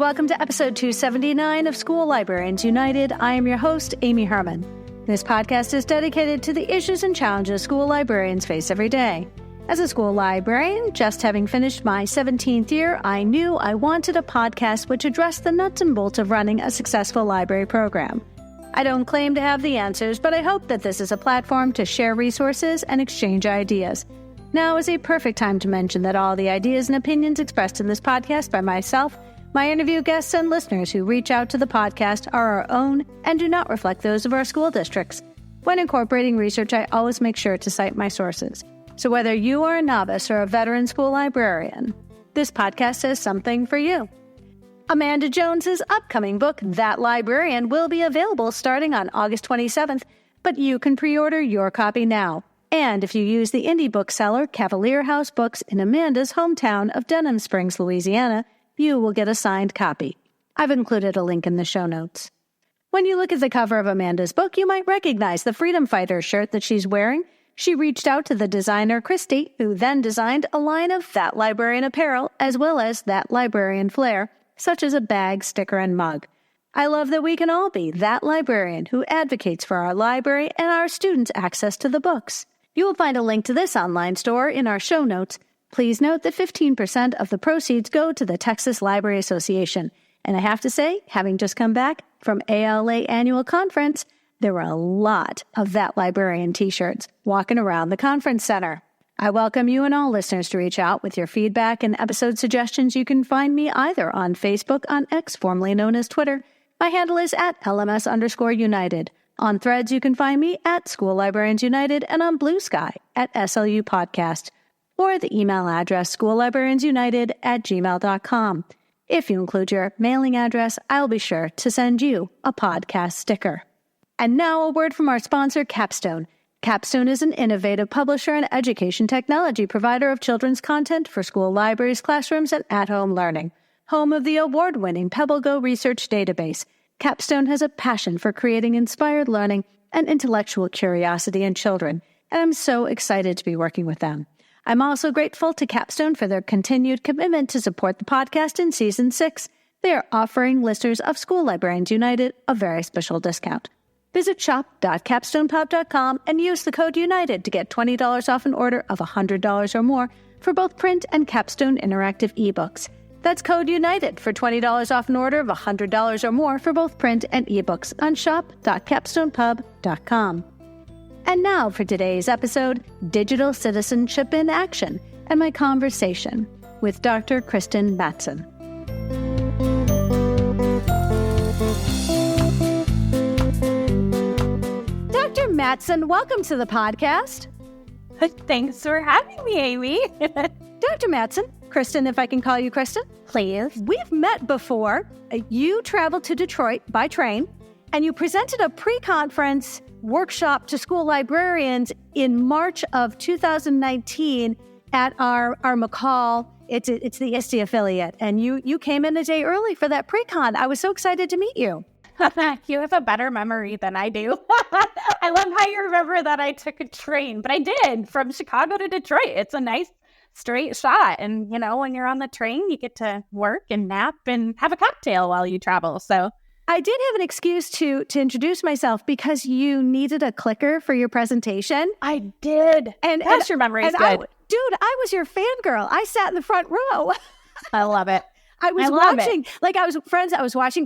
welcome to episode 279 of School Librarians United. I am your host, Amy Herman. This podcast is dedicated to the issues and challenges school librarians face every day. As a school librarian, just having finished my 17th year, I knew I wanted a podcast which addressed the nuts and bolts of running a successful library program. I don't claim to have the answers, but I hope that this is a platform to share resources and exchange ideas. Now is a perfect time to mention that all the ideas and opinions expressed in this podcast by myself, my interview guests, and listeners who reach out to the podcast are our own and do not reflect those of our school districts. When incorporating research, I always make sure to cite my sources. So whether you are a novice or a veteran school librarian, this podcast has something for you. Amanda Jones's upcoming book, That Librarian, will be available starting on August 27th, but you can pre-order your copy now. And if you use the indie bookseller Cavalier House Books in Amanda's hometown of Denham Springs, Louisiana, you will get a signed copy. I've included a link in the show notes. When you look at the cover of Amanda's book, you might recognize the Freedom Fighter shirt that she's wearing. She reached out to the designer Christy, who then designed a line of That Librarian apparel, as well as That Librarian flair, such as a bag, sticker, and mug. I love that we can all be that librarian who advocates for our library and our students' access to the books. You will find a link to this online store in our show notes. Please note that 15% of the proceeds go to the Texas Library Association. And I have to say, having just come back from ALA Annual Conference, there were a lot of That Librarian t-shirts walking around the conference center. I welcome you and all listeners to reach out with your feedback and episode suggestions. You can find me either on Facebook, on X, formerly known as Twitter. My handle is at LMS_United. On Threads, you can find me at School Librarians United and on Blue Sky at SLU Podcast, or the email address schoollibrariansunited@gmail.com. If you include your mailing address, I'll be sure to send you a podcast sticker. And now a word from our sponsor, Capstone. Capstone is an innovative publisher and education technology provider of children's content for school libraries, classrooms, and at-home learning. Home of the award-winning PebbleGo research database, Capstone has a passion for creating inspired learning and intellectual curiosity in children, and I'm so excited to be working with them. I'm also grateful to Capstone for their continued commitment to support the podcast in Season 6. They are offering listeners of School Librarians United a very special discount. Visit shop.capstonepub.com and use the code UNITED to get $20 off an order of $100 or more for both print and Capstone interactive ebooks. That's code UNITED for $20 off an order of $100 or more for both print and ebooks on shop.capstonepub.com. And now for today's episode, Digital Citizenship in Action, and my conversation with Dr. Kristen Mattson. Dr. Mattson, welcome to the podcast. Thanks for having me, Amy. Dr. Mattson, Kristen, if I can call you Kristen. Please. We've met before. You traveled to Detroit by train, and you presented a pre-conference workshop to school librarians in March of 2019 at our McCall. It's the ISTE affiliate, and you came in a day early for that pre-con. I was so excited to meet you. You have a better memory than I do. I love how you remember that I took a train, but I did, from Chicago to Detroit. It's a nice straight shot. And, you know, when you're on the train, you get to work and nap and have a cocktail while you travel. So I did have an excuse to introduce myself because you needed a clicker for your presentation. I did. And your memory is good. I was your fangirl. I sat in the front row. I love it. I was watching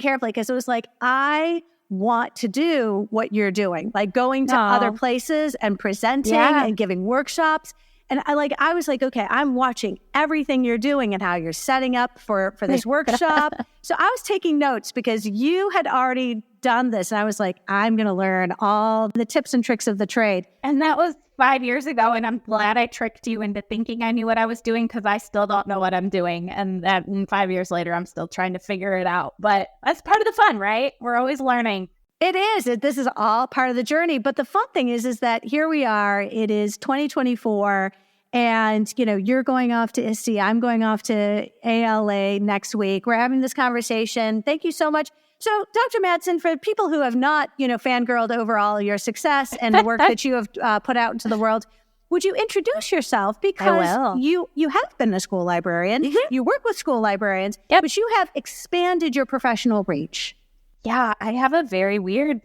carefully because it was like, I want to do what you're doing, like going to other places and presenting and giving workshops. And I was like, okay, I'm watching everything you're doing and how you're setting up for this workshop. So I was taking notes because you had already done this. And I was like, I'm going to learn all the tips and tricks of the trade. And that was 5 years ago. And I'm glad I tricked you into thinking I knew what I was doing, because I still don't know what I'm doing. And that 5 years later, I'm still trying to figure it out. But that's part of the fun, right? We're always learning. It is. This is all part of the journey. But the fun thing is that here we are. It is 2024. And, you know, you're going off to ISTE. I'm going off to ALA next week. We're having this conversation. Thank you so much. So, Dr. Mattson, for people who have not, fangirled over all your success and the work that you have put out into the world, would you introduce yourself? I Because will. you have been a school librarian, you work with school librarians, but you have expanded your professional reach. Yeah, I have a very weird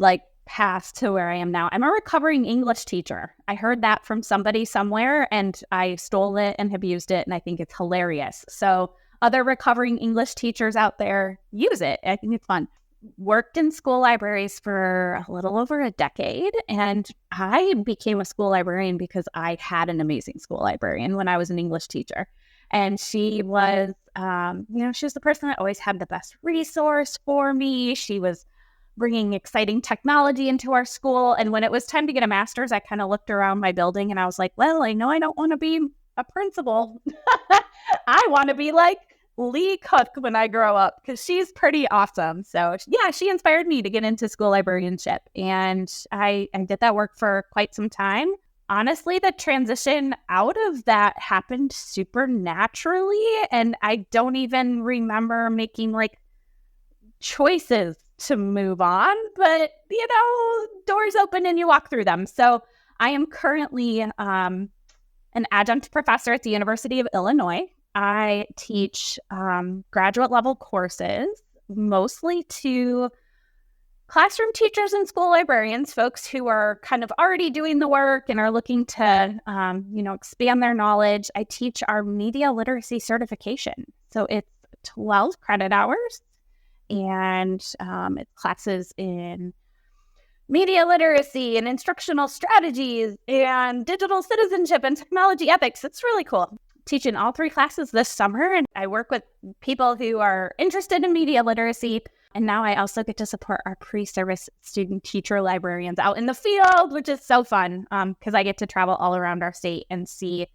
path to where I am now. I'm a recovering English teacher. I heard that from somebody somewhere and I stole it and have used it, and I think it's hilarious. So other recovering English teachers out there, use it. I think it's fun. Worked in school libraries for a little over a decade, and I became a school librarian because I had an amazing school librarian when I was an English teacher. And she was, she was the person that always had the best resource for me. She was bringing exciting technology into our school. And when it was time to get a master's, I kind of looked around my building and I was like, well, I know I don't want to be a principal. I want to be like Lee Cook when I grow up, because she's pretty awesome. So yeah, she inspired me to get into school librarianship. And I did that work for quite some time. Honestly, the transition out of that happened super naturally. And I don't even remember making choices to move on, but doors open and you walk through them. So I am currently an adjunct professor at the University of Illinois. I teach graduate level courses, mostly to classroom teachers and school librarians, folks who are kind of already doing the work and are looking to, expand their knowledge. I teach our media literacy certification. So it's 12 credit hours, and it's classes in media literacy and instructional strategies and digital citizenship and technology ethics. It's really cool. Teaching all 3 classes this summer, and I work with people who are interested in media literacy. And now I also get to support our pre-service student teacher librarians out in the field, which is so fun because I get to travel all around our state and see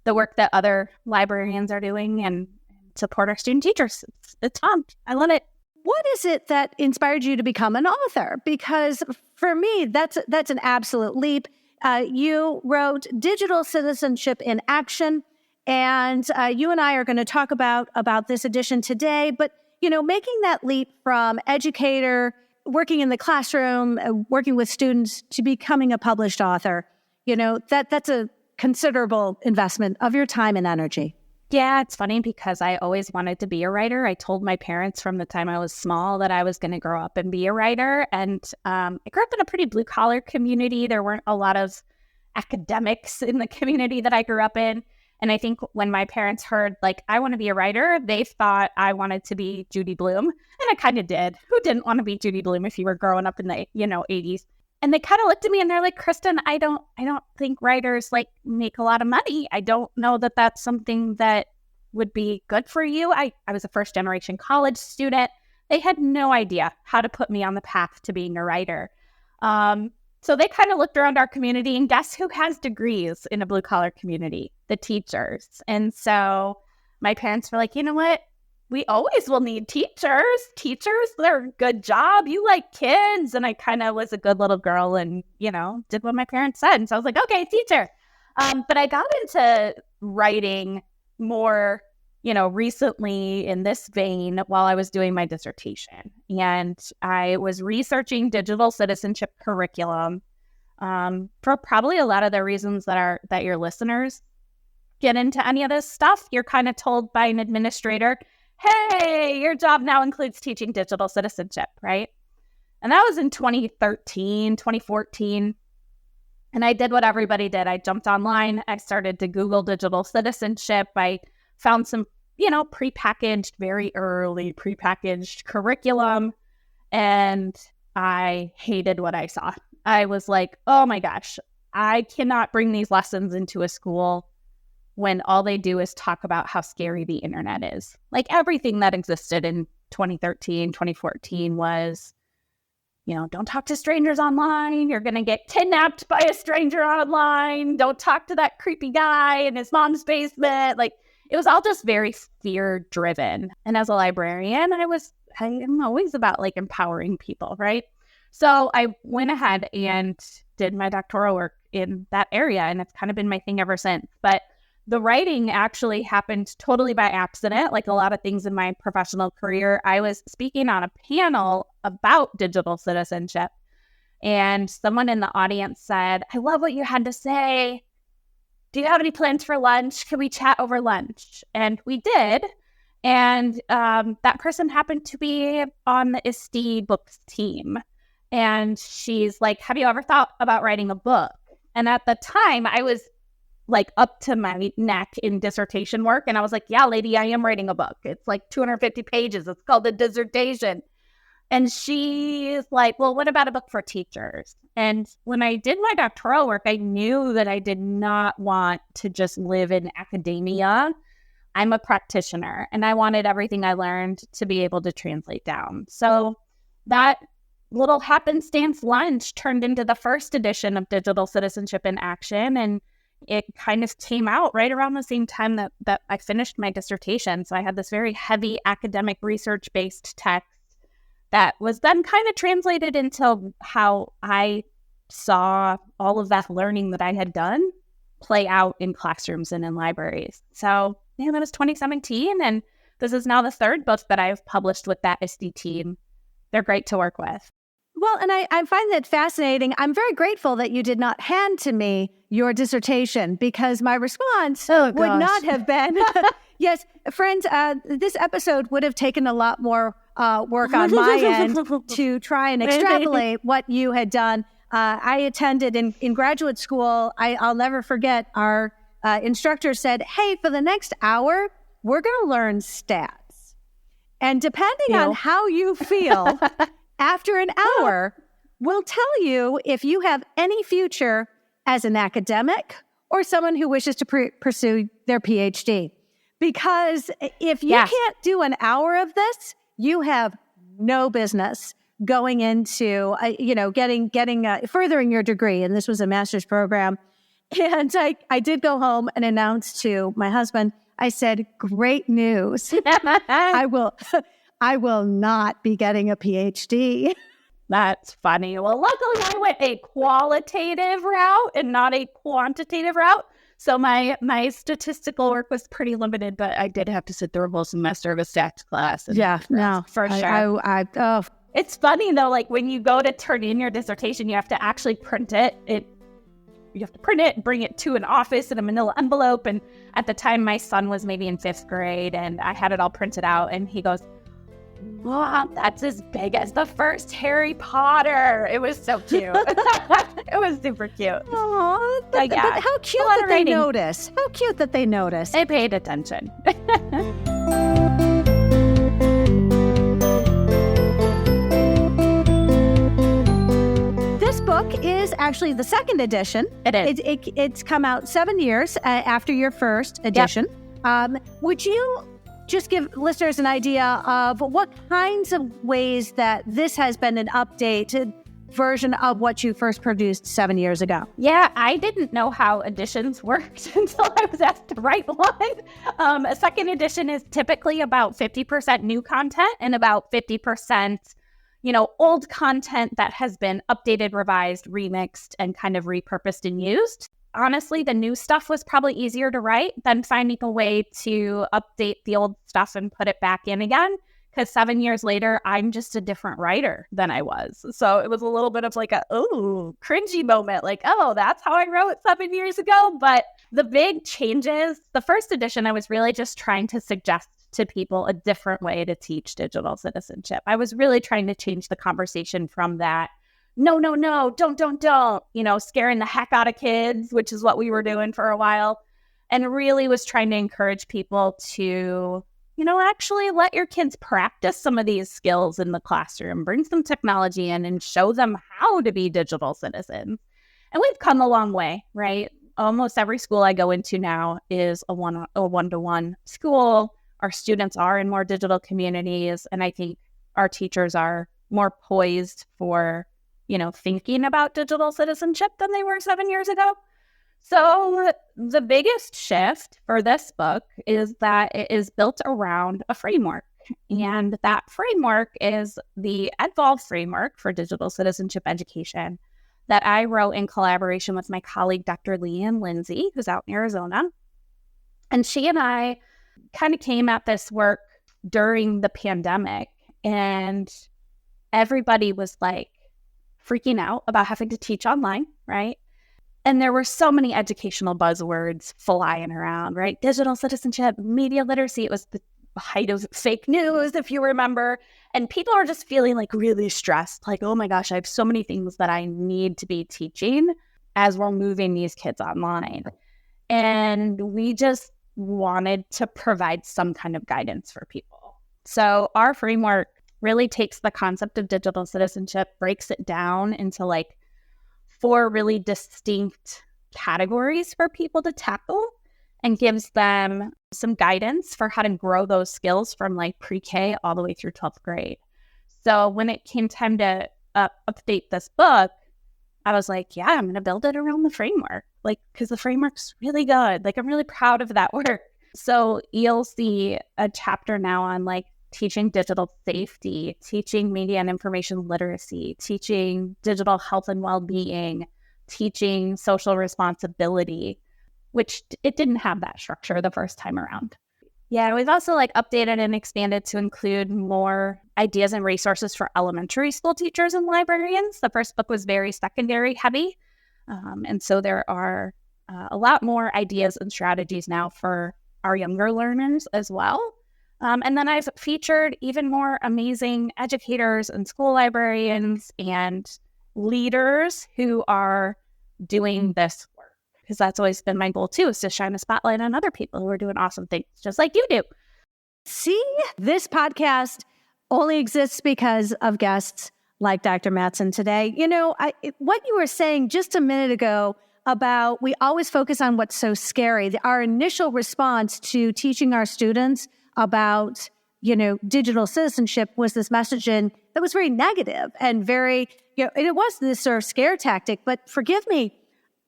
the work that other librarians are doing and support our student teachers. It's fun. I love it. What is it that inspired you to become an author? Because for me, that's an absolute leap. You wrote Digital Citizenship in Action, and you and I are going to talk about this edition today. But, making that leap from educator, working in the classroom, working with students, to becoming a published author, that's a considerable investment of your time and energy. Yeah, it's funny because I always wanted to be a writer. I told my parents from the time I was small that I was going to grow up and be a writer. And I grew up in a pretty blue-collar community. There weren't a lot of academics in the community that I grew up in. And I think when my parents heard, I want to be a writer, they thought I wanted to be Judy Blume. And I kind of did. Who didn't want to be Judy Blume if you were growing up in the, 80s? And they kind of looked at me and they're like, Kristen, I don't think writers make a lot of money. I don't know that that's something that would be good for you. I was a first generation college student. They had no idea how to put me on the path to being a writer. So they kind of looked around our community, and guess who has degrees in a blue collar community? The teachers. And so my parents were like, you know what? We always will need teachers. Teachers, they're a good job. You like kids. And I kind of was a good little girl and, did what my parents said. And so I was like, okay, teacher. But I got into writing more, recently in this vein while I was doing my dissertation. And I was researching digital citizenship curriculum for probably a lot of the reasons that your listeners get into any of this stuff. You're kind of told by an administrator, hey, your job now includes teaching digital citizenship, right? And that was in 2013, 2014. And I did what everybody did. I jumped online. I started to Google digital citizenship. I found some, very early prepackaged curriculum. And I hated what I saw. I was like, oh my gosh, I cannot bring these lessons into a school when all they do is talk about how scary the internet is. Everything that existed in 2013, 2014 was, don't talk to strangers online. You're going to get kidnapped by a stranger online. Don't talk to that creepy guy in his mom's basement. It was all just very fear driven. And as a librarian, I am always about empowering people, right? So I went ahead and did my doctoral work in that area. And it's kind of been my thing ever since. But the writing actually happened totally by accident. Like a lot of things in my professional career, I was speaking on a panel about digital citizenship. And someone in the audience said, I love what you had to say. do you have any plans for lunch? Can we chat over lunch? And we did. And that person happened to be on the ISTE books team. And she's like, have you ever thought about writing a book? And at the time, I was like up to my neck in dissertation work. And I was like, yeah, lady, I am writing a book. It's like 250 pages. It's called a dissertation. And she's like, well, what about a book for teachers? And when I did my doctoral work, I knew that I did not want to just live in academia. I'm a practitioner, and I wanted everything I learned to be able to translate down. So that little happenstance lunch turned into the first edition of Digital Citizenship in Action. And it kind of came out right around the same time that I finished my dissertation. So I had this very heavy academic research-based text that was then kind of translated into how I saw all of that learning that I had done play out in classrooms and in libraries. So that was 2017, and this is now the third book that I've published with that ISTE team. They're great to work with. Well, and I find that fascinating. I'm very grateful that you did not hand to me your dissertation, because my response would not have been, yes, friends, this episode would have taken a lot more work on my end to try and extrapolate what you had done. I attended in graduate school. I'll never forget, our instructor said, hey, for the next hour, we're going to learn stats. And depending on how you feel after an hour, we'll tell you if you have any future as an academic or someone who wishes to pursue their PhD. Because if you can't do an hour of this, you have no business going into, furthering your degree. And this was a master's program. And I did go home and announce to my husband, I said, great news. I will not be getting a PhD. That's funny. Well, luckily I went a qualitative route and not a quantitative route. So my statistical work was pretty limited, but I did have to sit through a whole semester of a stats class. For sure. It's funny though, like when you go to turn in your dissertation, you have to actually print it. You have to print it, bring it to an office in a manila envelope. And at the time, my son was maybe in 5th grade, and I had it all printed out. And he goes, wow, that's as big as the first Harry Potter. It was so cute. It was super cute. Oh, but how cute that they notice. How cute that they notice. They paid attention. This book is actually the second edition. It is. It's come out 7 years after your first edition. Yep. Would you just give listeners an idea of what kinds of ways that this has been an updated version of what you first produced 7 years ago? Yeah, I didn't know how editions worked until I was asked to write one. A second edition is typically about 50% new content and about 50% old content that has been updated, revised, remixed, and kind of repurposed and used. Honestly, the new stuff was probably easier to write than finding a way to update the old stuff and put it back in again. Because 7 years later, I'm just a different writer than I was. So it was a little bit of like cringy moment. Like, oh, that's how I wrote 7 years ago. But the big changes, the first edition, I was really just trying to suggest to people a different way to teach digital citizenship. I was really trying to change the conversation from that, no, don't, scaring the heck out of kids, which is what we were doing for a while, and really was trying to encourage people to, actually let your kids practice some of these skills in the classroom, bring some technology in and show them how to be digital citizens. And we've come a long way, right? Almost every school I go into now is a one-to-one school. Our students are in more digital communities, and I think our teachers are more poised for, thinking about digital citizenship than they were 7 years ago. So the biggest shift for this book is that it is built around a framework, and that framework is the Edvolve framework for digital citizenship education that I wrote in collaboration with my colleague, Dr. Leanne Lindsay, who's out in Arizona. And she and I kind of came at this work during the pandemic, and everybody was like freaking out about having to teach online, right? And there were so many educational buzzwords flying around, right? Digital citizenship, media literacy. It was the height of fake news, if you remember. And people are just feeling like really stressed, like, oh my gosh, I have so many things that I need to be teaching as we're moving these kids online. And we just wanted to provide some kind of guidance for people. So our framework really takes the concept of digital citizenship, breaks it down into like 4 really distinct categories for people to tackle, and gives them some guidance for how to grow those skills from like pre-K all the way through 12th grade. So when it came time to update this book, I was like, yeah, I'm going to build it around the framework, like, because the framework's really good. Like, I'm really proud of that work. So you'll see a chapter now on like teaching digital safety, teaching media and information literacy, teaching digital health and well-being, teaching social responsibility, which it didn't have that structure the first time around. Yeah, we've also like updated and expanded to include more ideas and resources for elementary school teachers and librarians. The first book was very secondary heavy. And so there are a lot more ideas and strategies now for our younger learners as well. And then I've featured even more amazing educators and school librarians and leaders who are doing this work. Because that's always been my goal too, is to shine a spotlight on other people who are doing awesome things, just like you do. See, this podcast only exists because of guests like Dr. Mattson today. You know, what you were saying just a minute ago about we always focus on what's so scary. Our initial response to teaching our students about, you know, digital citizenship was this messaging that was very negative and very, you know, it was this sort of scare tactic. But forgive me,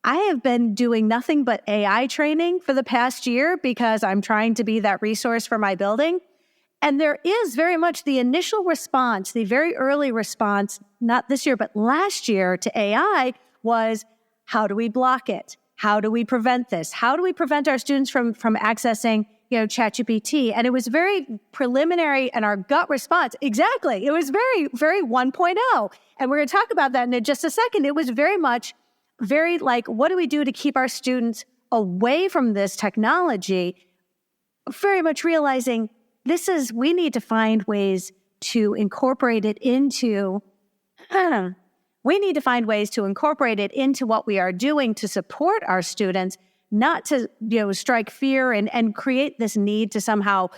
I have been doing nothing but AI training for the past year because I'm trying to be that resource for my building. And there is very much the initial response, the very early response, not this year, but last year to AI was, how do we block it? How do we prevent this? How do we prevent our students from accessing, you know, ChatGPT? And it was very preliminary, and our gut response, exactly. It was very, very 1.0. And we're going to talk about that in just a second. It was very much very like, what do we do to keep our students away from this technology? Very much realizing we need to find ways to incorporate it into, what we are doing to support our students, not to, you know, strike fear and create this need to somehow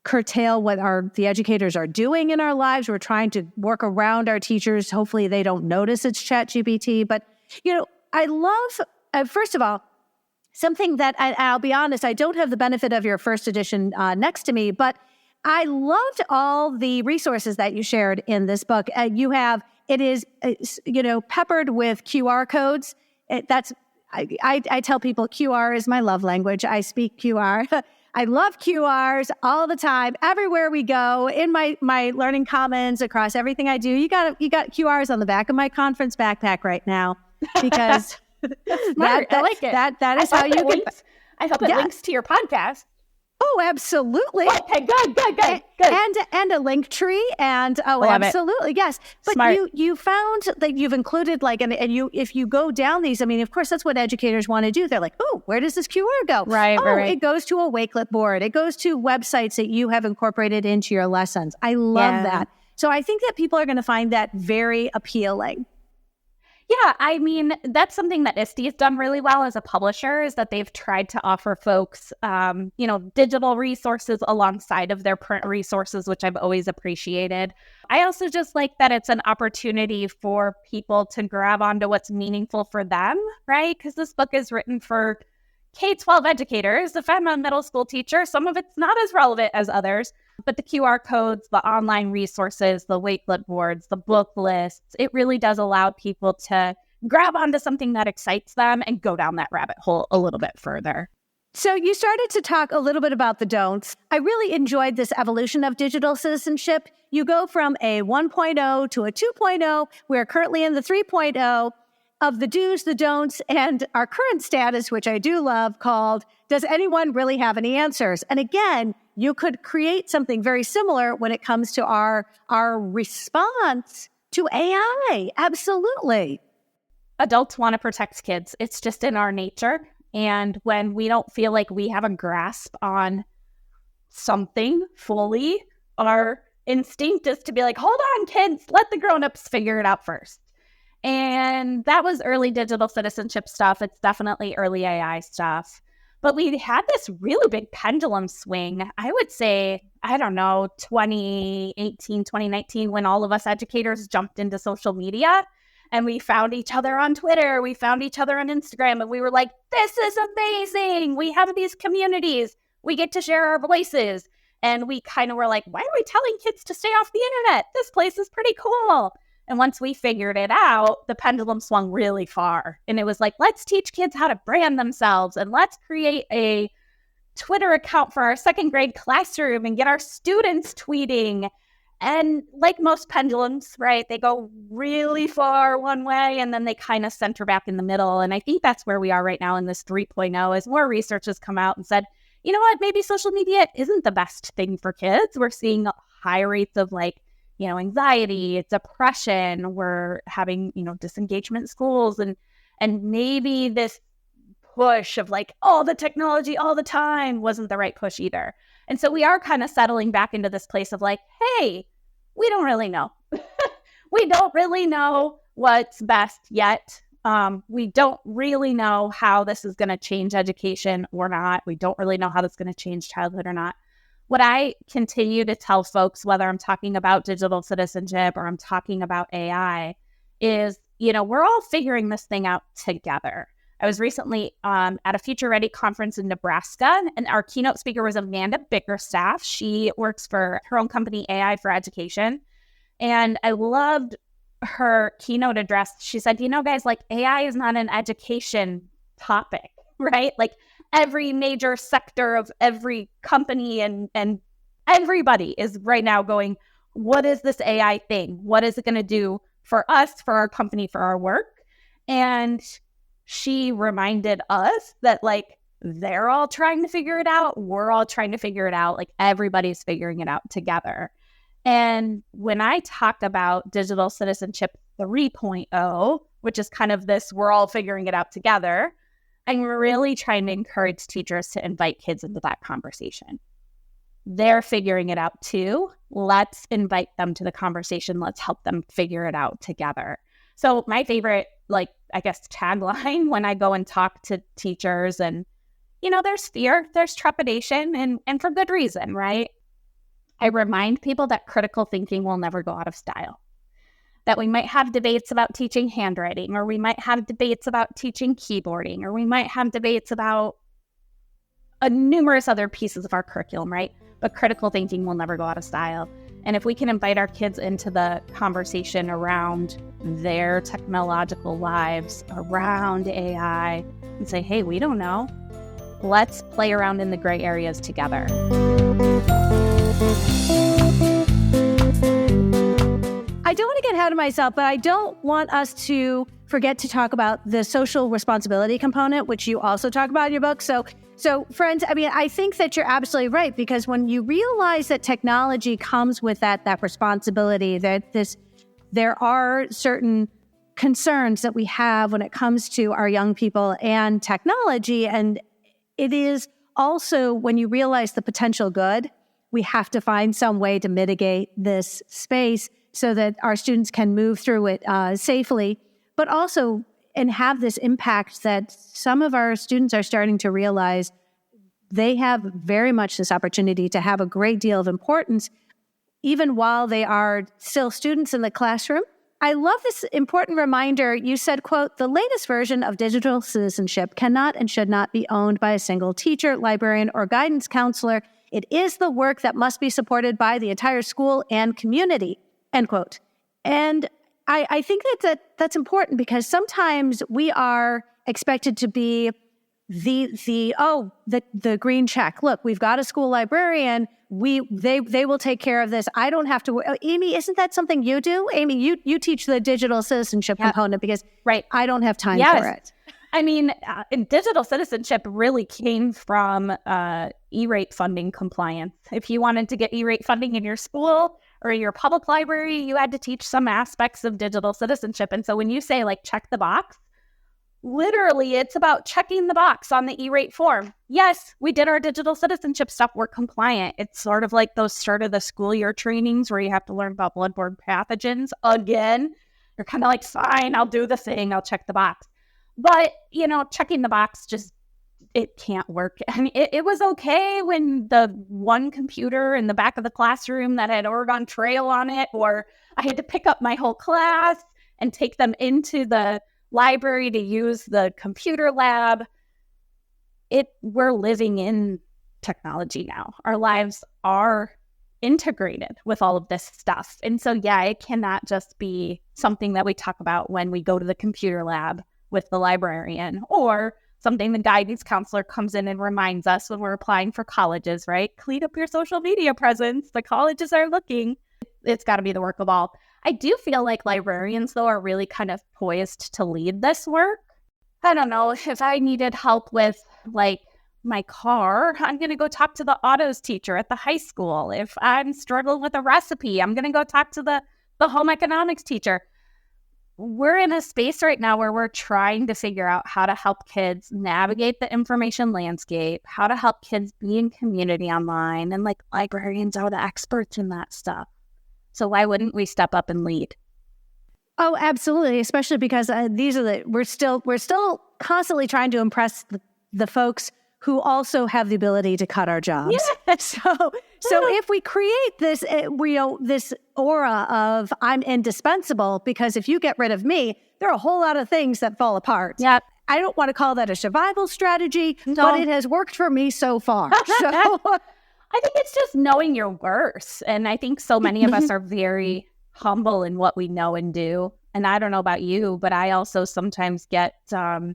curtail what the educators are doing in our lives. We're trying to work around our teachers. Hopefully they don't notice it's ChatGPT, but you know, I love, first of all, something that I'll be honest, I don't have the benefit of your first edition next to me, but I loved all the resources that you shared in this book. It is peppered with QR codes. I tell people QR is my love language. I speak QR. I love QRs all the time, everywhere we go, in my learning commons, across everything I do. You got QRs on the back of my conference backpack right now. Because smart. I like it. That is how you can. I hope it links to your podcast. Oh, absolutely. Okay, good. And a link tree, and absolutely, yes. But Smart. you found that you've included if you go down these, I mean, of course, that's what educators want to do. They're like, oh, where does this QR go? Right. It goes to a Wakelet board. It goes to websites that you have incorporated into your lessons. I love that. So I think that people are going to find that very appealing. Yeah, I mean, that's something that ISTE has done really well as a publisher, is that they've tried to offer folks, digital resources alongside of their print resources, which I've always appreciated. I also just like that it's an opportunity for people to grab onto what's meaningful for them, right? Because this book is written for K-12 educators. If I'm a middle school teacher, some of it's not as relevant as others. But the QR codes, the online resources, the Wakelet boards, the book lists, it really does allow people to grab onto something that excites them and go down that rabbit hole a little bit further. So you started to talk a little bit about the don'ts. I really enjoyed this evolution of digital citizenship. You go from a 1.0 to a 2.0. We're currently in the 3.0 of the do's, the don'ts, and our current status, which I do love, called, does anyone really have any answers? And again, you could create something very similar when it comes to our response to AI. Absolutely. adults want to protect kids. It's just in our nature. And when we don't feel like we have a grasp on something fully, our instinct is to be like, hold on, kids, let the grown-ups figure it out first. And that was early digital citizenship stuff. It's definitely early AI stuff. But we had this really big pendulum swing, I would say, 2018, 2019, when all of us educators jumped into social media and we found each other on Twitter, we found each other on Instagram, and we were like, this is amazing. We have these communities. We get to share our voices. And we kind of were like, why are we telling kids to stay off the internet? This place is pretty cool. And once we figured it out, the pendulum swung really far. And it was like, let's teach kids how to brand themselves, and let's create a Twitter account for our second grade classroom and get our students tweeting. And like most pendulums, right, they go really far one way and then they kind of center back in the middle. And I think that's where we are right now in this 3.0, as more research has come out and said, you know what, maybe social media isn't the best thing for kids. We're seeing high rates of anxiety, depression. We're having, disengagement in schools, and maybe this push of all the technology all the time wasn't the right push either. And so we are kind of settling back into this place of hey, we don't really know. We don't really know what's best yet. We don't really know how this is going to change education or not. We don't really know how this is going to change childhood or not. What I continue to tell folks, whether I'm talking about digital citizenship or I'm talking about AI, is, we're all figuring this thing out together. I was recently at a Future Ready conference in Nebraska, and our keynote speaker was Amanda Bickerstaff. She works for her own company, AI for Education. And I loved her keynote address. She said, guys, AI is not an education topic, right? Every major sector of every company and everybody is right now going, what is this AI thing? What is it going to do for us, for our company, for our work? And she reminded us that they're all trying to figure it out. We're all trying to figure it out. Everybody's figuring it out together. And when I talk about digital citizenship 3.0, which is kind of this, we're all figuring it out together, I'm really trying to encourage teachers to invite kids into that conversation. They're figuring it out too. Let's invite them to the conversation. Let's help them figure it out together. So my favorite, tagline when I go and talk to teachers, and, there's fear, there's trepidation, and for good reason, right? I remind people that critical thinking will never go out of style. That we might have debates about teaching handwriting, or we might have debates about teaching keyboarding, or we might have debates about numerous other pieces of our curriculum, right? But critical thinking will never go out of style. And if we can invite our kids into the conversation around their technological lives, around AI, and say, hey, we don't know. Let's play around in the gray areas together. I don't want to get ahead of myself, but I don't want us to forget to talk about the social responsibility component, which you also talk about in your book. So friends, I think that you're absolutely right, because when you realize that technology comes with that responsibility, that there are certain concerns that we have when it comes to our young people and technology. And it is also, when you realize the potential good, we have to find some way to mitigate this space so that our students can move through it safely, but also and have this impact that some of our students are starting to realize they have very much this opportunity to have a great deal of importance, even while they are still students in the classroom. I love this important reminder. You said, quote, the latest version of digital citizenship cannot and should not be owned by a single teacher, librarian, or guidance counselor. It is the work that must be supported by the entire school and community. End quote. And I think that's important, because sometimes we are expected to be the green check. Look, we've got a school librarian. They will take care of this. I don't have to. Amy, isn't that something you do? Amy, you teach the digital citizenship component, because right. I don't have time for it. Digital citizenship really came from E-rate funding compliance. If you wanted to get E-rate funding in your school or your public library, you had to teach some aspects of digital citizenship. And so when you say check the box, literally, it's about checking the box on the E-rate form. Yes, we did our digital citizenship stuff. We're compliant. It's sort of like those start of the school year trainings where you have to learn about bloodborne pathogens again. You're kind of like, fine, I'll do the thing. I'll check the box. But, checking the box just, it can't work. I mean, it was okay when the one computer in the back of the classroom that had Oregon Trail on it, or I had to pick up my whole class and take them into the library to use the computer lab. We're living in technology now. Our lives are integrated with all of this stuff. And so, yeah, it cannot just be something that we talk about when we go to the computer lab with the librarian, or something the guidance counselor comes in and reminds us when we're applying for colleges, right? Clean up your social media presence. The colleges are looking. It's got to be the work of all. I do feel like librarians, though, are really kind of poised to lead this work. I don't know, if I needed help with, like, my car, I'm going to go talk to the autos teacher at the high school. If I'm struggling with a recipe, I'm going to go talk to the home economics teacher. We're in a space right now where we're trying to figure out how to help kids navigate the information landscape, how to help kids be in community online, and like librarians are the experts in that stuff. So why wouldn't we step up and lead? Oh, absolutely, especially because we're still constantly trying to impress the folks who also have the ability to cut our jobs. Yes. So if we create this, this aura of I'm indispensable, because if you get rid of me, there are a whole lot of things that fall apart. Yeah. I don't want to call that a survival strategy, but it has worked for me so far. So I think it's just knowing your worth. And I think so many of us are very humble in what we know and do. And I don't know about you, but I also sometimes get a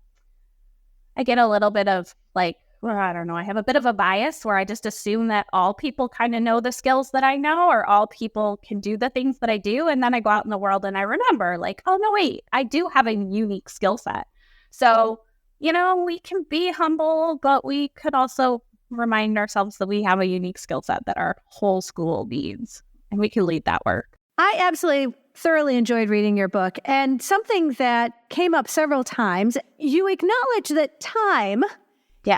little bit of like, well, I don't know, I have a bit of a bias where I just assume that all people kind of know the skills that I know, or all people can do the things that I do. And then I go out in the world and I remember like, oh, no, wait, I do have a unique skill set. So, we can be humble, but we could also remind ourselves that we have a unique skill set that our whole school needs, and we can lead that work. I absolutely thoroughly enjoyed reading your book. And something that came up several times, you acknowledge that time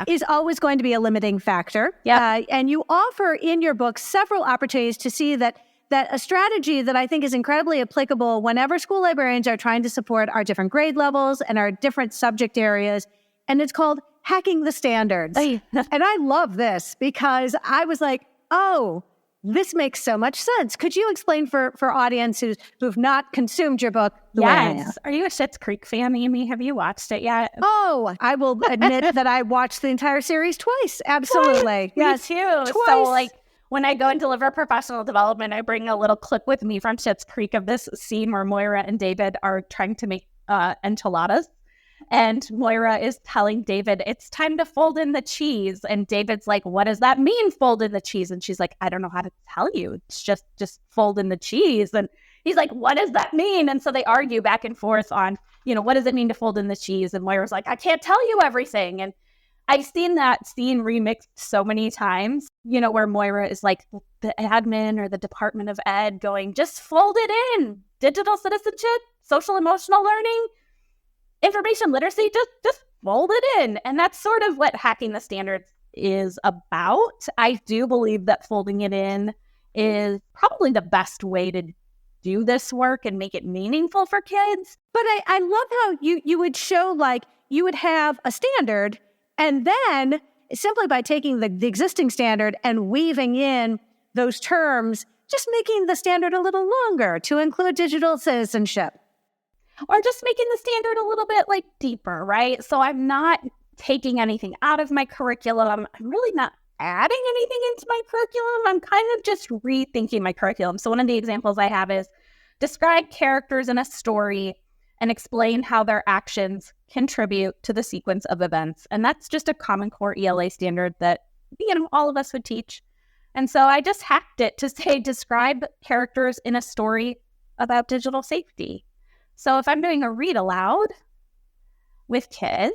is always going to be a limiting factor. Yeah. And you offer in your book several opportunities to see that a strategy that I think is incredibly applicable whenever school librarians are trying to support our different grade levels and our different subject areas. And it's called hacking the standards. And I love this because I was like, oh, this makes so much sense. Could you explain for audiences who've not consumed your book the way I am? Are you a Schitt's Creek fan, Amy? Have you watched it yet? Oh, I will admit that I watched the entire series twice. Absolutely. Yes, me too. Twice. So, like, when I go and deliver professional development, I bring a little clip with me from Schitt's Creek of this scene where Moira and David are trying to make enchiladas. And Moira is telling David, it's time to fold in the cheese. And David's like, what does that mean, fold in the cheese? And she's like, I don't know how to tell you. It's just fold in the cheese. And he's like, what does that mean? And so they argue back and forth on, what does it mean to fold in the cheese? And Moira's like, I can't tell you everything. And I've seen that scene remixed so many times, where Moira is like the admin or the Department of Ed going, just fold it in. Digital citizenship, social emotional learning, information literacy, just fold it in. And that's sort of what hacking the standards is about. I do believe that folding it in is probably the best way to do this work and make it meaningful for kids. But I love how you would show, like, you would have a standard, and then simply by taking the existing standard and weaving in those terms, just making the standard a little longer to include digital citizenship. Or just making the standard a little bit like deeper, right? So I'm not taking anything out of my curriculum. I'm really not adding anything into my curriculum. I'm kind of just rethinking my curriculum. So one of the examples I have is describe characters in a story and explain how their actions contribute to the sequence of events. And that's just a Common Core ELA standard that, all of us would teach. And so I just hacked it to say, describe characters in a story about digital safety. So if I'm doing a read aloud with kids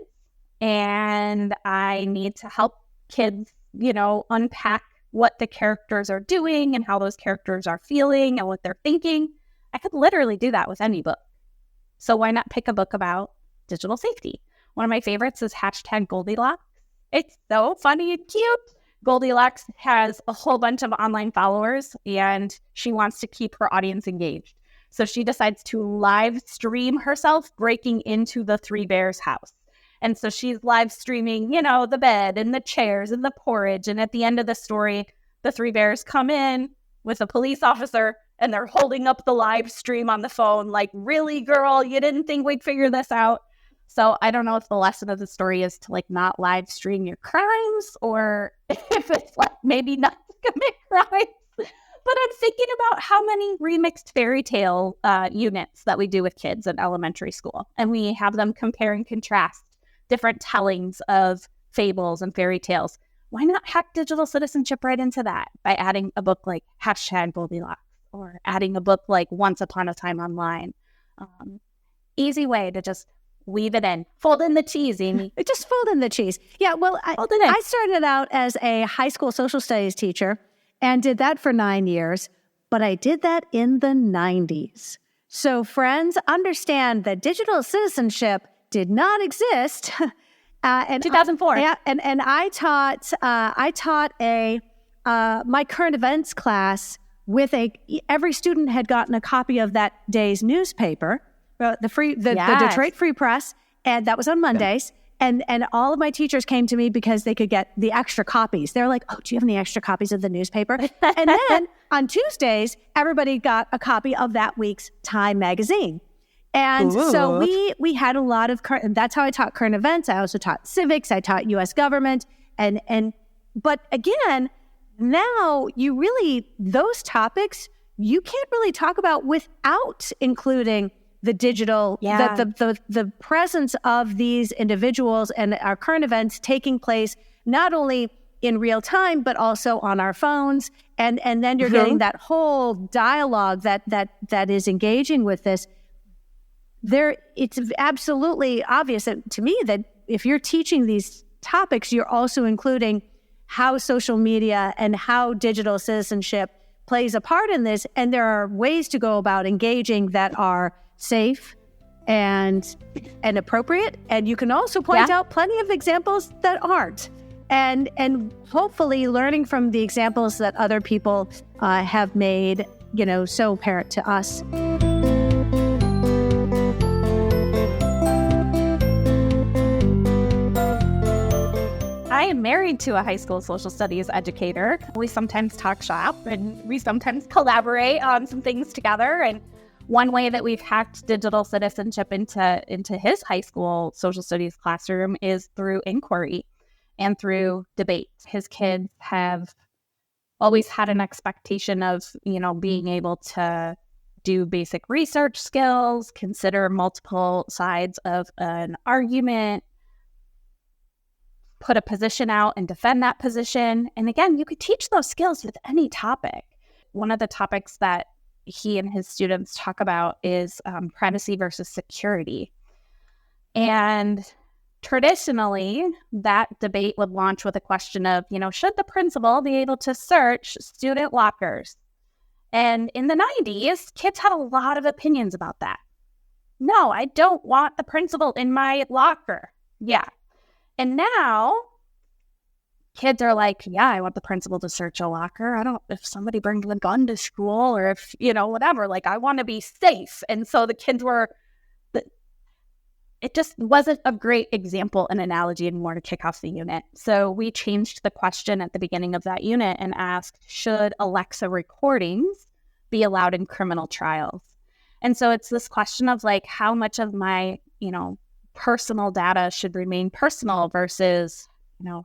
and I need to help kids, unpack what the characters are doing and how those characters are feeling and what they're thinking, I could literally do that with any book. So why not pick a book about digital safety? One of my favorites is hashtag Goldilocks. It's so funny and cute. Goldilocks has a whole bunch of online followers, and she wants to keep her audience engaged. So she decides to live stream herself breaking into the Three Bears house. And so she's live streaming, the bed and the chairs and the porridge. And at the end of the story, the Three Bears come in with a police officer, and they're holding up the live stream on the phone like, really, girl, you didn't think we'd figure this out? So I don't know if the lesson of the story is to not live stream your crimes, or if it's maybe not to commit crimes. But I'm thinking about how many remixed fairy tale units that we do with kids in elementary school. And we have them compare and contrast different tellings of fables and fairy tales. Why not hack digital citizenship right into that by adding a book like hashtag Goldilocks, or adding a book like Once Upon a Time Online? Easy way to just weave it in. Fold in the cheese, Amy. Just fold in the cheese. Yeah, well, I started out as a high school social studies teacher and did that for 9 years, but I did that in the 90s. So friends, understand that digital citizenship did not exist. And 2004. And I taught my current events class with every student had gotten a copy of that day's newspaper, the Detroit Free Press, and that was on Mondays. And all of my teachers came to me because they could get the extra copies. They're like, "Oh, do you have any extra copies of the newspaper?" And then on Tuesdays, everybody got a copy of that week's Time magazine. And so we had a lot of and that's how I taught current events. I also taught civics. I taught U.S. government. But again, now those topics you can't really talk about without including the digital, the presence of these individuals and our current events taking place not only in real time, but also on our phones. And then you're getting that whole dialogue that is engaging with this. It's absolutely obvious to me that if you're teaching these topics, you're also including how social media and how digital citizenship plays a part in this. And there are ways to go about engaging that are safe and appropriate. And you can also point out plenty of examples that aren't. And hopefully learning from the examples that other people have made, so apparent to us. I am married to a high school social studies educator. We sometimes talk shop and we sometimes collaborate on some things together. And one way that we've hacked digital citizenship into his high school social studies classroom is through inquiry and through debate. His kids have always had an expectation of, being able to do basic research skills, consider multiple sides of an argument, put a position out and defend that position. And again, you could teach those skills with any topic. One of the topics that he and his students talk about is privacy versus security. And traditionally, that debate would launch with a question of, should the principal be able to search student lockers? And in the 90s, kids had a lot of opinions about that. No, I don't want the principal in my locker. Yeah. And now kids are like, yeah, I want the principal to search a locker. If somebody brings a gun to school or if, whatever, I want to be safe. And so the kids it just wasn't a great example and analogy anymore to kick off the unit. So we changed the question at the beginning of that unit and asked, should Alexa recordings be allowed in criminal trials? And so it's this question of how much of my, personal data should remain personal versus,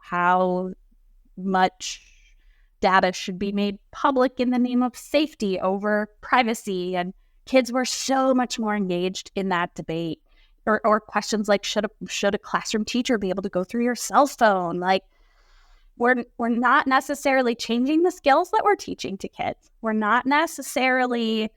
how much data should be made public in the name of safety over privacy. And kids were so much more engaged in that debate. Or questions like, should a classroom teacher be able to go through your cell phone? We're not necessarily changing the skills that we're teaching to kids. We're not necessarily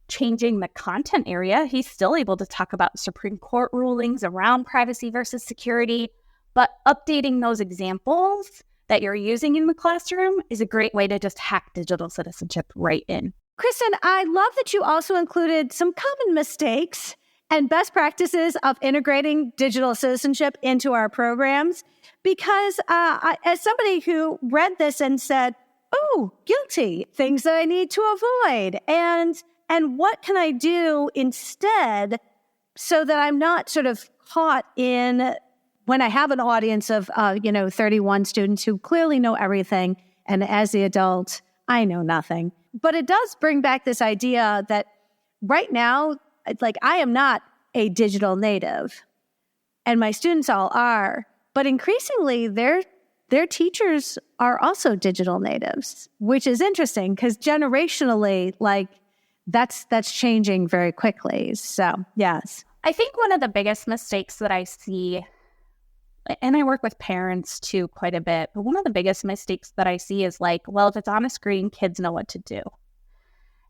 changing the content area. He's still able to talk about Supreme Court rulings around privacy versus security, but updating those examples that you're using in the classroom is a great way to just hack digital citizenship right in. Kristen, I love that you also included some common mistakes and best practices of integrating digital citizenship into our programs. Because as somebody who read this and said, oh, guilty, things that I need to avoid, and what can I do instead so that I'm not sort of caught in when I have an audience of 31 students who clearly know everything, and as the adult, I know nothing. But it does bring back this idea that right now, like, I am not a digital native, and my students all are, but increasingly their teachers are also digital natives, which is interesting because generationally, like, that's changing very quickly. So, yes. I think one of the biggest mistakes that I see, and I work with parents too quite a bit, but one of the biggest mistakes that I see is like, well, if it's on a screen, kids know what to do.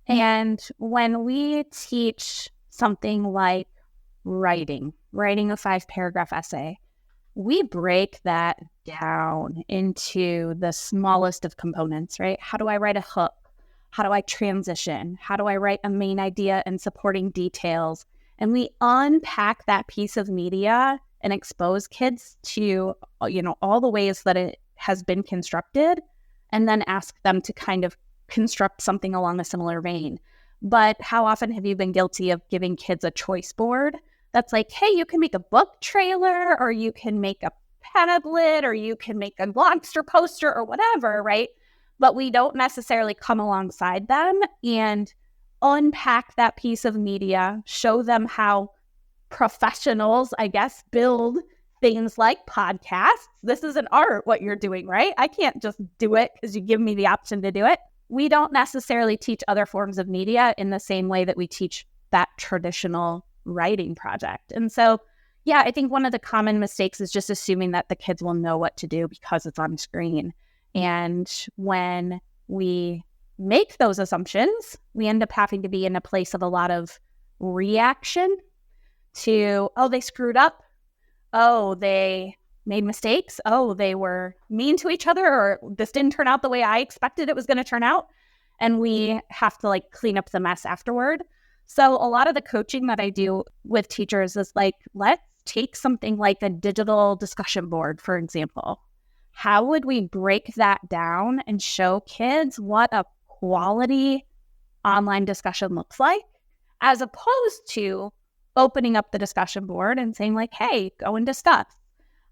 And when we teach something like writing a 5-paragraph essay, we break that down into the smallest of components, right? How do I write a hook? How do I transition? How do I write a main idea and supporting details? And we unpack that piece of media and expose kids to, all the ways that it has been constructed, and then ask them to kind of construct something along a similar vein. But how often have you been guilty of giving kids a choice board that's like, hey, you can make a book trailer, or you can make a Padlet, or you can make a Lobster poster or whatever, right? But we don't necessarily come alongside them and unpack that piece of media, show them how professionals, I guess, build things like podcasts. This is an art, what you're doing, right? I can't just do it because you give me the option to do it. We don't necessarily teach other forms of media in the same way that we teach that traditional writing project. And so, yeah, I think one of the common mistakes is just assuming that the kids will know what to do because it's on screen. And when we make those assumptions, we end up having to be in a place of a lot of reaction to, oh, they screwed up. Oh, they made mistakes. Oh, they were mean to each other, or this didn't turn out the way I expected it was going to turn out. And we have to like clean up the mess afterward. So a lot of the coaching that I do with teachers is like, let's take something like a digital discussion board, for example. How would we break that down and show kids what a quality online discussion looks like, as opposed to opening up the discussion board and saying like, hey, go and discuss.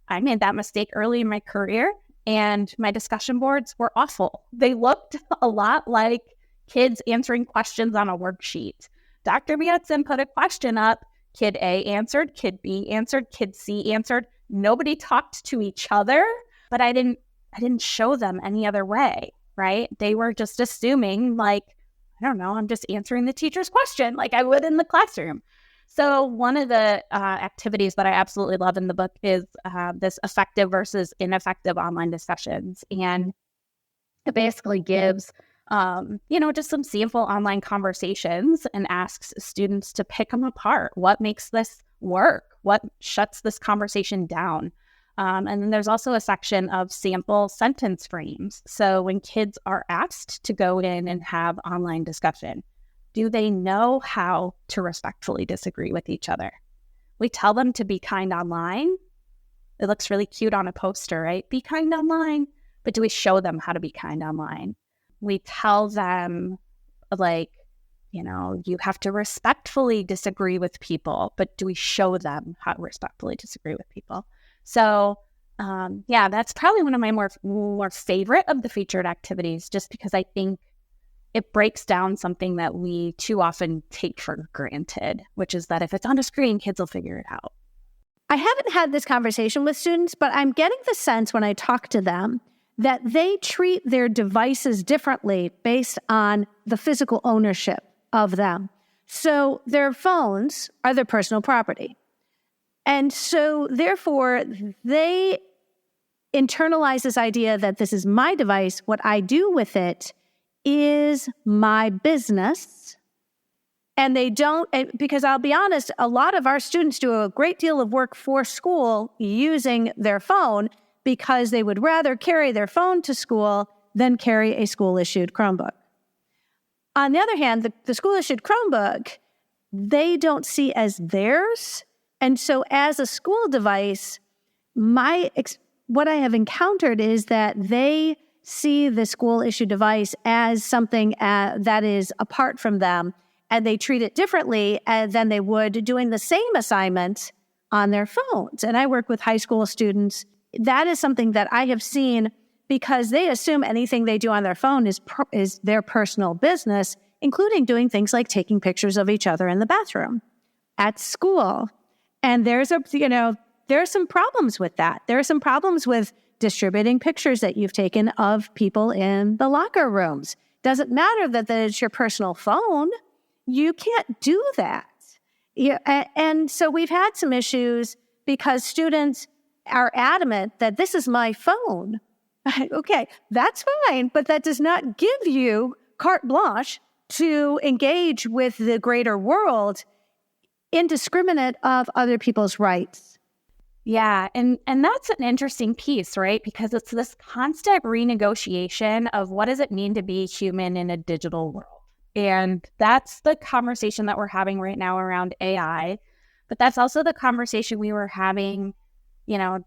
I made that mistake early in my career, and my discussion boards were awful. They looked a lot like kids answering questions on a worksheet. Dr. Mattson put a question up, kid A answered, kid B answered, kid C answered. Nobody talked to each other, but I didn't show them any other way, right? They were just assuming like, I don't know, I'm just answering the teacher's question like I would in the classroom. So one of the activities that I absolutely love in the book is this effective versus ineffective online discussions. And it basically gives, just some sample online conversations and asks students to pick them apart. What makes this work? What shuts this conversation down? And then there's also a section of sample sentence frames. So when kids are asked to go in and have online discussion, do they know how to respectfully disagree with each other? We tell them to be kind online. It looks really cute on a poster, right? Be kind online. But do we show them how to be kind online? We tell them, like, you have to respectfully disagree with people, but do we show them how to respectfully disagree with people? So, that's probably one of my more favorite of the featured activities, just because I think it breaks down something that we too often take for granted, which is that if it's on a screen, kids will figure it out. I haven't had this conversation with students, but I'm getting the sense when I talk to them that they treat their devices differently based on the physical ownership of them. So their phones are their personal property. And so therefore, they internalize this idea that this is my device. What I do with it is my business. And they don't, because I'll be honest, a lot of our students do a great deal of work for school using their phone because they would rather carry their phone to school than carry a school-issued Chromebook. On the other hand, the school-issued Chromebook they don't see as theirs. And so as a school device, what I have encountered is that they see the school issue device as something that is apart from them, and they treat it differently than they would doing the same assignment on their phones. And I work with high school students. That is something that I have seen because they assume anything they do on their phone is their personal business, including doing things like taking pictures of each other in the bathroom at school. And there are some problems with that. There are some problems with distributing pictures that you've taken of people in the locker rooms. Doesn't matter that it's your personal phone. You can't do that. And so we've had some issues because students are adamant that this is my phone. Okay, that's fine, but that does not give you carte blanche to engage with the greater world indiscriminate of other people's rights. Yeah, and that's an interesting piece, right? Because it's this constant renegotiation of what does it mean to be human in a digital world. And that's the conversation that we're having right now around AI. But that's also the conversation we were having,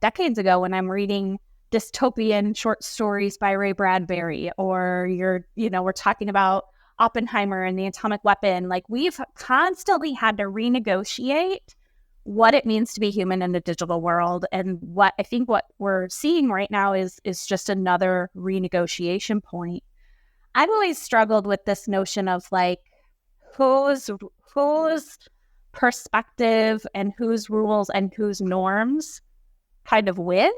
decades ago when I'm reading dystopian short stories by Ray Bradbury, or we're talking about Oppenheimer and the atomic weapon. Like, we've constantly had to renegotiate what it means to be human in the digital world. And what we're seeing right now is just another renegotiation point. I've always struggled with this notion of like whose perspective and whose rules and whose norms kind of win.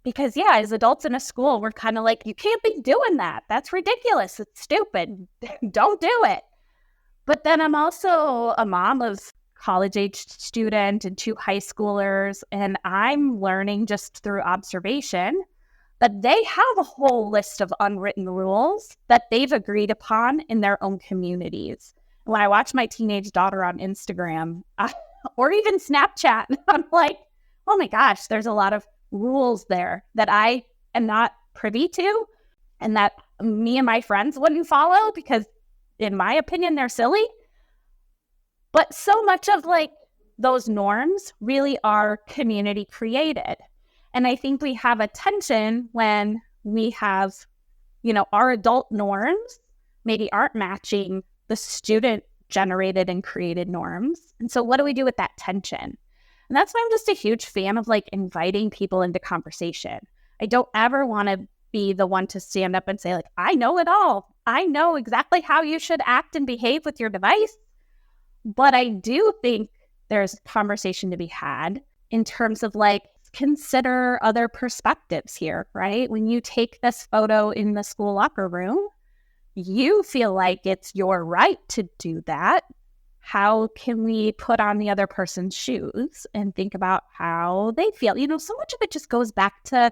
Because as adults in a school, we're kind of like, you can't be doing that. That's ridiculous. It's stupid. Don't do it. But then I'm also a mom of college-aged student and 2 high schoolers, and I'm learning just through observation that they have a whole list of unwritten rules that they've agreed upon in their own communities. When I watch my teenage daughter on Instagram or even Snapchat, I'm like, oh my gosh, there's a lot of rules there that I am not privy to and that me and my friends wouldn't follow because, in my opinion, they're silly. But so much of like those norms really are community created. And I think we have a tension when we have, our adult norms maybe aren't matching the student generated and created norms. And so what do we do with that tension? And that's why I'm just a huge fan of like inviting people into conversation. I don't ever want to be the one to stand up and say like, I know it all. I know exactly how you should act and behave with your device. But I do think there's conversation to be had in terms of like, consider other perspectives here, right? When you take this photo in the school locker room, you feel like it's your right to do that. How can we put on the other person's shoes and think about how they feel? So much of it just goes back to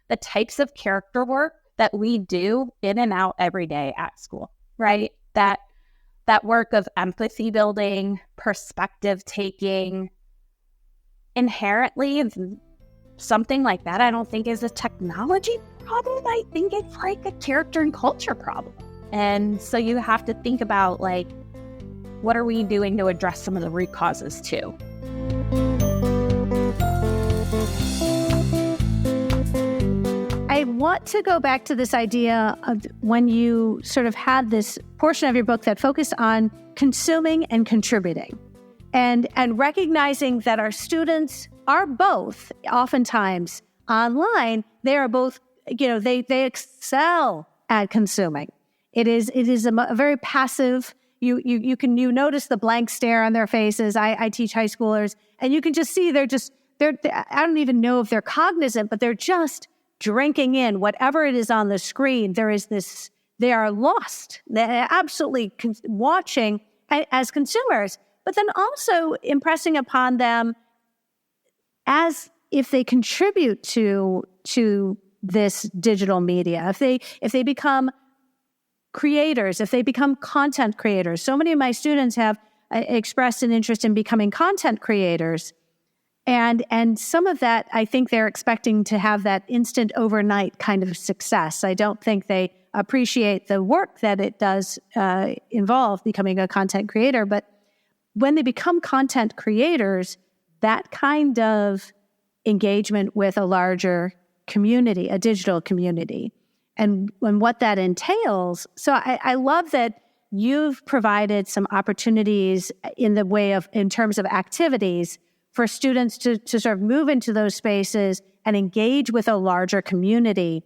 the types of character work that we do in and out every day at school, right? That work of empathy building, perspective taking, inherently something like that, I don't think is a technology problem. I think it's like a character and culture problem. And so you have to think about like, what are we doing to address some of the root causes too? I want to go back to this idea of when you sort of had this portion of your book that focused on consuming and contributing and recognizing that our students are both oftentimes online. They are both, they excel at consuming. It is a very passive. You notice the blank stare on their faces. I teach high schoolers, and you can just see they're I don't even know if they're cognizant, but they're just drinking in whatever it is on the screen. They are lost. They're absolutely watching as consumers, but then also impressing upon them as if they contribute to this digital media, if they become creators, if they become content creators. So many of my students have expressed an interest in becoming content creators. And some of that, I think they're expecting to have that instant overnight kind of success. I don't think they appreciate the work that it does involve becoming a content creator. But when they become content creators, that kind of engagement with a larger community, a digital community, and what that entails. So I love that you've provided some opportunities in terms of activities for students to sort of move into those spaces and engage with a larger community,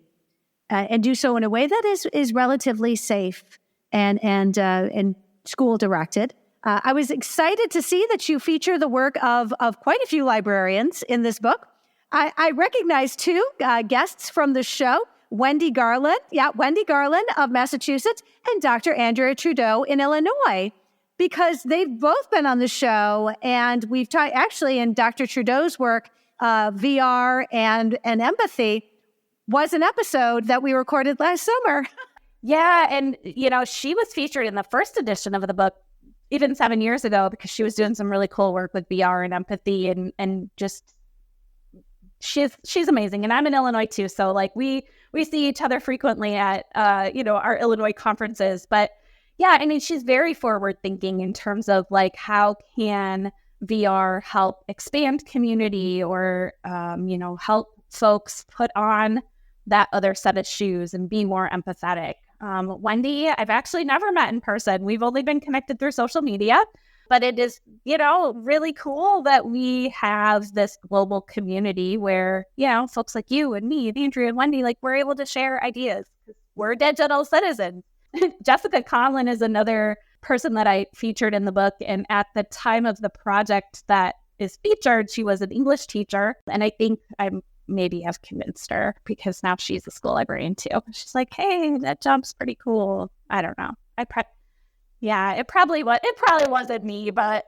and do so in a way that is relatively safe and school directed. I was excited to see that you feature the work of quite a few librarians in this book. I recognize two guests from the show, Wendy Garland of Massachusetts, and Dr. Andrea Trudeau in Illinois, because they've both been on the show, and we've actually in Dr. Trudeau's work, VR and empathy was an episode that we recorded last summer. Yeah, and she was featured in the first edition of the book even 7 years ago, because she was doing some really cool work with VR and empathy, and just she's amazing. And I'm in Illinois too, so like we see each other frequently at our Illinois conferences. But yeah, I mean, she's very forward thinking in terms of like, how can VR help expand community, or help folks put on that other set of shoes and be more empathetic. Wendy, I've actually never met in person. We've only been connected through social media, but it is, really cool that we have this global community where, folks like you and me and Andrea and Wendy, like, we're able to share ideas. We're digital citizens. Jessica Conlon is another person that I featured in the book. And at the time of the project that is featured, she was an English teacher. And I think maybe have convinced her, because now she's a school librarian too. She's like, hey, that job's pretty cool. I don't know. It probably wasn't me, but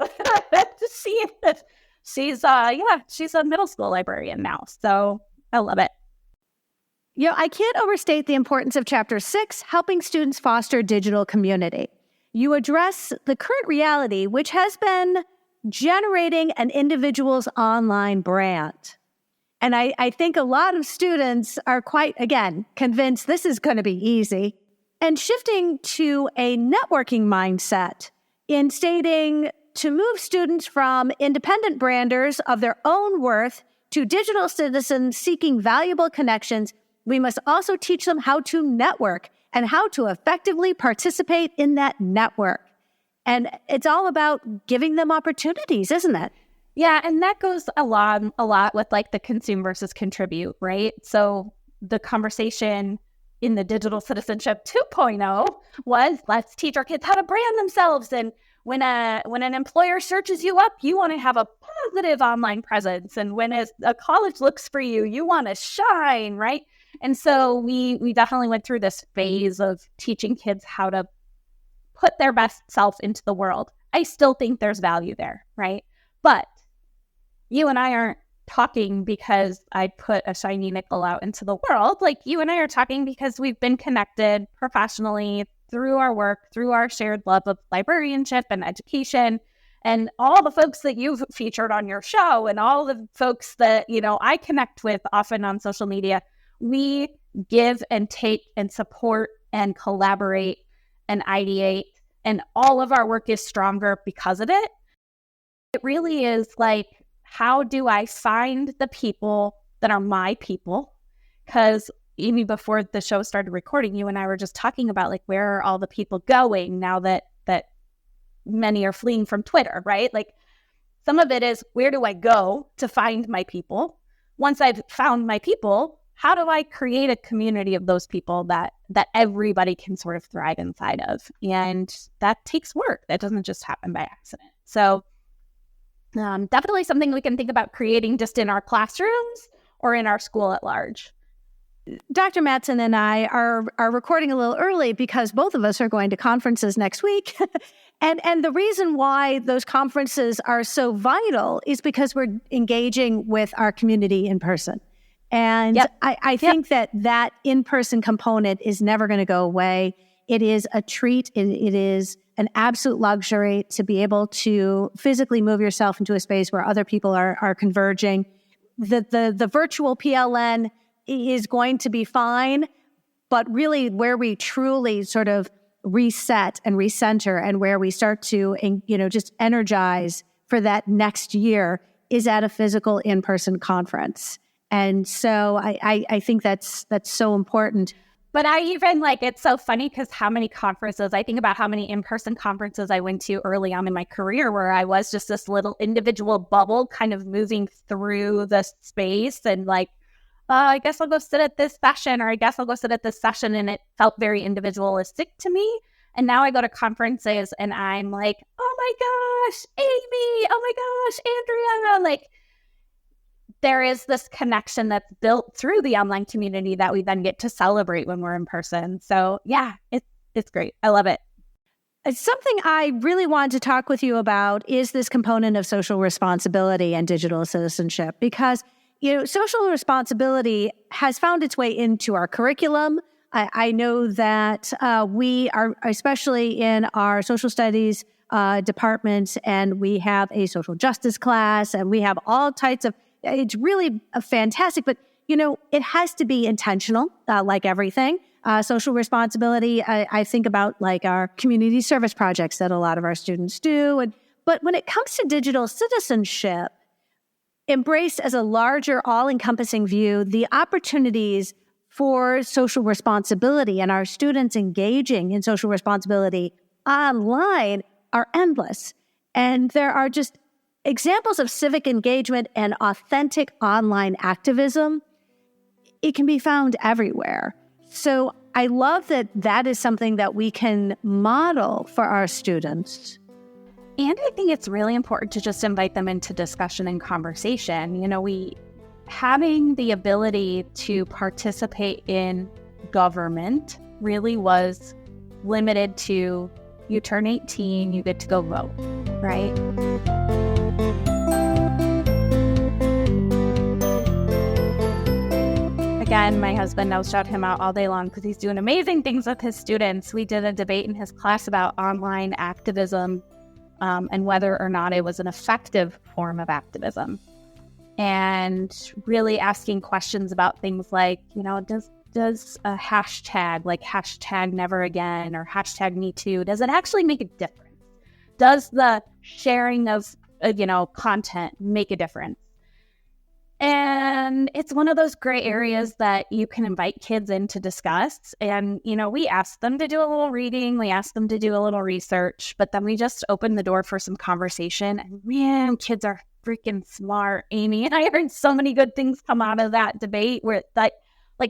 she's a middle school librarian now. So I love it. I can't overstate the importance of Chapter 6, helping students foster digital community. You address the current reality, which has been generating an individual's online brand. And I think a lot of students are quite, again, convinced this is going to be easy, and shifting to a networking mindset in stating to move students from independent branders of their own worth to digital citizens seeking valuable connections. We must also teach them how to network and how to effectively participate in that network. And it's all about giving them opportunities, isn't it? Yeah, and that goes a lot with like the consume versus contribute, right? So the conversation in the Digital Citizenship 2.0 was, let's teach our kids how to brand themselves. And when an employer searches you up, you want to have a positive online presence. And when a college looks for you, you want to shine, right? And so we definitely went through this phase of teaching kids how to put their best self into the world. I still think there's value there, right? But you and I aren't talking because I put a shiny nickel out into the world. Like, you and I are talking because we've been connected professionally through our work, through our shared love of librarianship and education, and all the folks that you've featured on your show, and all the folks that, I connect with often on social media. We give and take and support and collaborate and ideate, and all of our work is stronger because of it. It really is like, how do I find the people that are my people? Because even before the show started recording, you and I were just talking about, like, where are all the people going now that many are fleeing from Twitter, right? Like, some of it is, where do I go to find my people? Once I've found my people, how do I create a community of those people that everybody can sort of thrive inside of? And that takes work. That doesn't just happen by accident. So definitely something we can think about creating just in our classrooms or in our school at large. Dr. Mattson and I are recording a little early because both of us are going to conferences next week. And the reason why those conferences are so vital is because we're engaging with our community in person. And yep. I think that in-person component is never going to go away. It is a treat. It is an absolute luxury to be able to physically move yourself into a space where other people are converging. The virtual PLN is going to be fine, but really where we truly sort of reset and recenter, and where we start to, just energize for that next year is at a physical in-person conference. And so I think that's so important. But I even it's so funny because how many conferences, I think about how many in-person conferences I went to early on in my career where I was just this little individual bubble kind of moving through the space and I guess I'll go sit at this session, or I guess I'll go sit at this session. And it felt very individualistic to me. And now I go to conferences and I'm like, oh my gosh, Amy, oh my gosh, Andrea. There is this connection that's built through the online community that we then get to celebrate when we're in person. So yeah, it's great. I love it. Something I really wanted to talk with you about is this component of social responsibility and digital citizenship, because social responsibility has found its way into our curriculum. I know that we are, especially in our social studies department, and we have a social justice class, and we have all types of, it's really fantastic, but it has to be intentional, like everything. Social responsibility, I think about our community service projects that a lot of our students do. But when it comes to digital citizenship, embraced as a larger, all-encompassing view, the opportunities for social responsibility and our students engaging in social responsibility online are endless. And there are just examples of civic engagement and authentic online activism. It can be found everywhere. So I love that is something that we can model for our students. And I think it's really important to just invite them into discussion and conversation. Having the ability to participate in government really was limited to you turn 18, you get to go vote, right? Again, my husband, I'll shout him out all day long because he's doing amazing things with his students. We did a debate in his class about online activism and whether or not it was an effective form of activism. And really asking questions about things like, does a hashtag like hashtag never again or hashtag me too, does it actually make a difference? Does the sharing of, content make a difference? And it's one of those gray areas that you can invite kids in to discuss. And, we asked them to do a little reading. We asked them to do a little research, but then we just opened the door for some conversation. And man, kids are freaking smart, Amy. And I heard so many good things come out of that debate where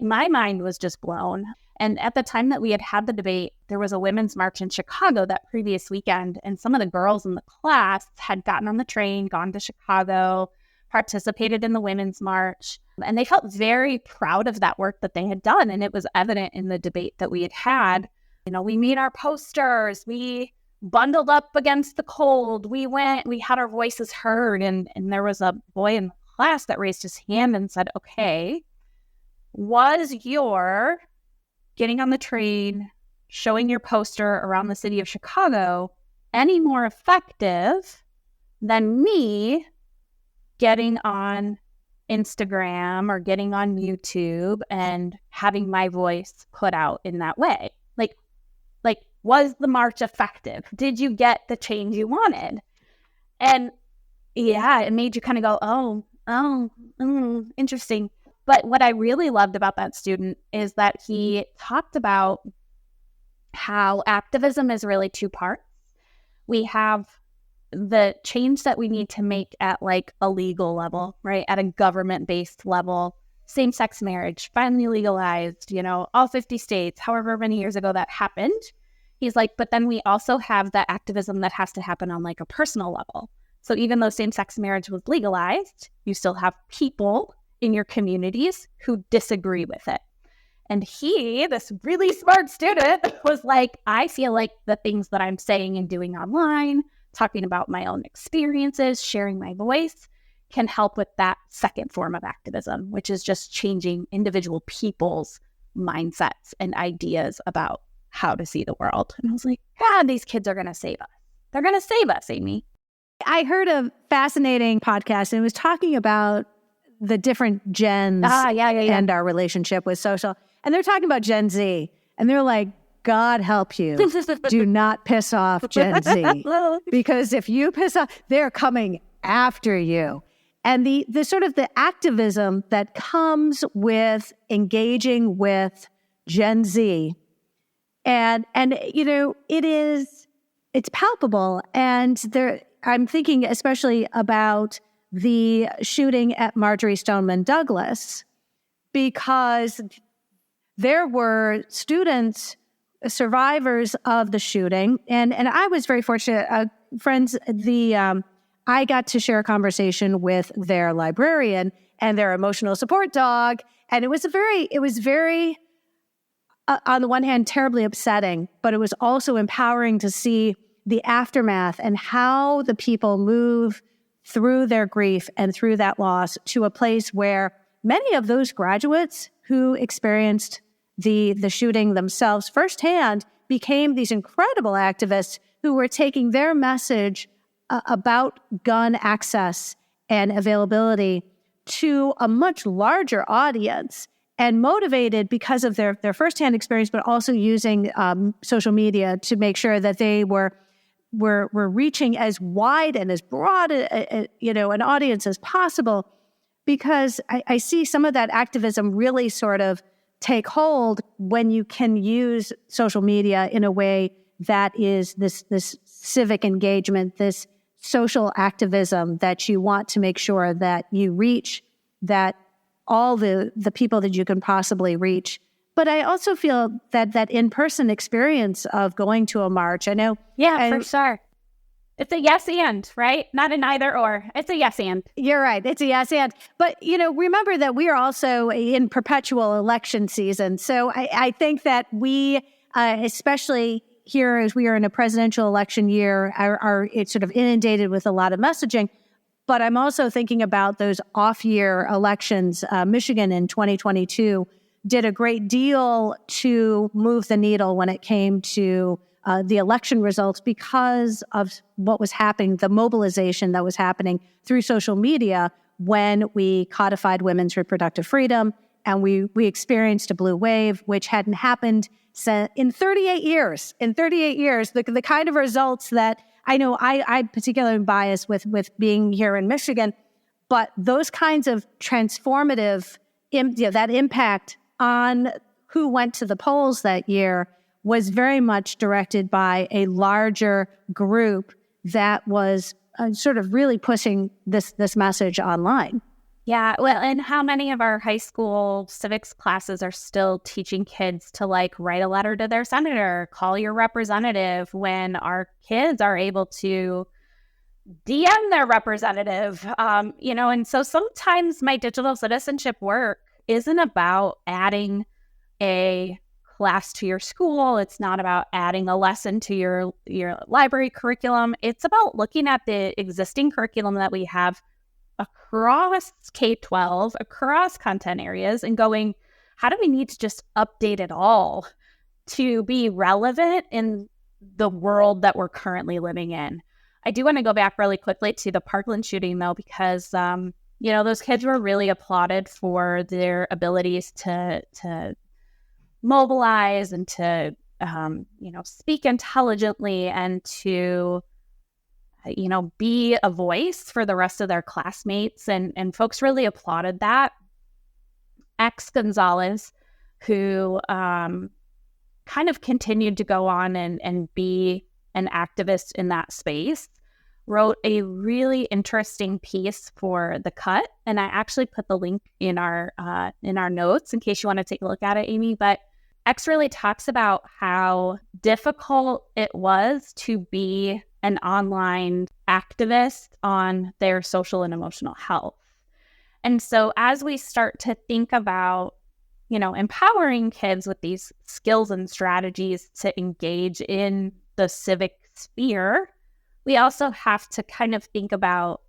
my mind was just blown. And at the time that we had the debate, there was a women's march in Chicago that previous weekend. And some of the girls in the class had gotten on the train, gone to Chicago, participated in the women's march, and they felt very proud of that work that they had done. And it was evident in the debate that we had. We made our posters, we bundled up against the cold, we had our voices heard. And there was a boy in the class that raised his hand and said, okay, was your getting on the train, showing your poster around the city of Chicago any more effective than me getting on Instagram or getting on YouTube and having my voice put out in that way? Was the march effective? Did you get the change you wanted? And yeah, it made you kind of go, interesting. But what I really loved about that student is that he talked about how activism is really two parts. We have the change that we need to make at a legal level, right? At a government-based level, same-sex marriage, finally legalized, all 50 states, however many years ago that happened. He's like, but then we also have the activism that has to happen on a personal level. So even though same-sex marriage was legalized, you still have people in your communities who disagree with it. And he, this really smart student, was like, I feel like the things that I'm saying and doing online, talking about my own experiences, sharing my voice, can help with that second form of activism, which is just changing individual people's mindsets and ideas about how to see the world. And I was like, God, these kids are going to save us. They're going to save us, Amy. I heard a fascinating podcast, and it was talking about the different gens and our relationship with social. And they're talking about Gen Z. And they're like, God help you, do not piss off Gen Z. Because if you piss off, they're coming after you. And the sort of the activism that comes with engaging with Gen Z, and you know, it's palpable. And I'm thinking especially about the shooting at Marjorie Stoneman Douglas, because there were students, survivors of the shooting, and I was very fortunate. Friends, I got to share a conversation with their librarian and their emotional support dog, and it was very, on the one hand, terribly upsetting, but it was also empowering to see the aftermath and how the people move through their grief and through that loss to a place where many of those graduates who experienced the shooting themselves firsthand became these incredible activists who were taking their message about gun access and availability to a much larger audience, and motivated because of their firsthand experience, but also using social media to make sure that they were reaching as wide and as broad an audience as possible. Because I see some of that activism really sort of take hold when you can use social media in a way that is this civic engagement, this social activism that you want to make sure that you reach, that all the people that you can possibly reach. But I also feel that in-person experience of going to a march, I know. Yeah, for sure. It's a yes and, right? Not an either or. It's a yes and. You're right. It's a yes and. But, you know, remember that we are also in perpetual election season. So I think that we, especially here as we are in a presidential election year, are it's sort of inundated with a lot of messaging. But I'm also thinking about those off-year elections. Michigan in 2022 did a great deal to move the needle when it came to the election results because of what was happening, the mobilization that was happening through social media when we codified women's reproductive freedom, and we experienced a blue wave, which hadn't happened in 38 years. In 38 years, the kind of results that I know I particularly am biased with being here in Michigan, but those kinds of transformative, that impact on who went to the polls that year was very much directed by a larger group that was sort of really pushing this message online. Yeah, well, and how many of our high school civics classes are still teaching kids to write a letter to their senator, call your representative, when our kids are able to DM their representative, and so sometimes my digital citizenship work isn't about adding a class to your school. It's not about adding a lesson to your library curriculum. It's about looking at the existing curriculum that we have across K-12, across content areas, and going, how do we need to just update it all to be relevant in the world that we're currently living in? I do want to go back really quickly to the Parkland shooting, though, because those kids were really applauded for their abilities to mobilize and to speak intelligently and to be a voice for the rest of their classmates, and folks really applauded that. X Gonzalez, who kind of continued to go on and be an activist in that space, wrote a really interesting piece for The Cut, and I actually put the link in our notes in case you want to take a look at it, Amy. But X really talks about how difficult it was to be an online activist on their social and emotional health. And so as we start to think about, empowering kids with these skills and strategies to engage in the civic sphere, we also have to kind of think about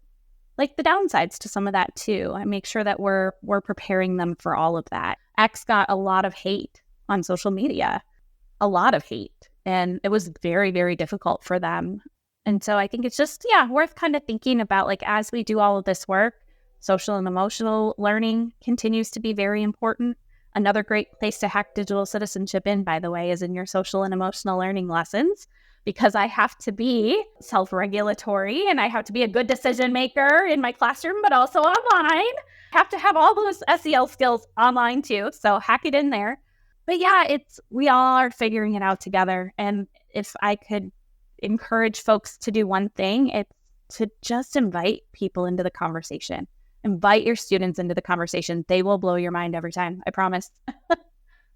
the downsides to some of that too, and make sure that we're preparing them for all of that. X got a lot of hate on social media, a lot of hate, and it was very, very difficult for them. And so I think it's just, worth kind of thinking about, as we do all of this work, social and emotional learning continues to be very important. Another great place to hack digital citizenship in, by the way, is in your social and emotional learning lessons, because I have to be self-regulatory and I have to be a good decision maker in my classroom, but also online. I have to have all those SEL skills online too. So hack it in there. But yeah, we all are figuring it out together. And if I could encourage folks to do one thing, it's to just invite people into the conversation. Invite your students into the conversation. They will blow your mind every time. I promise.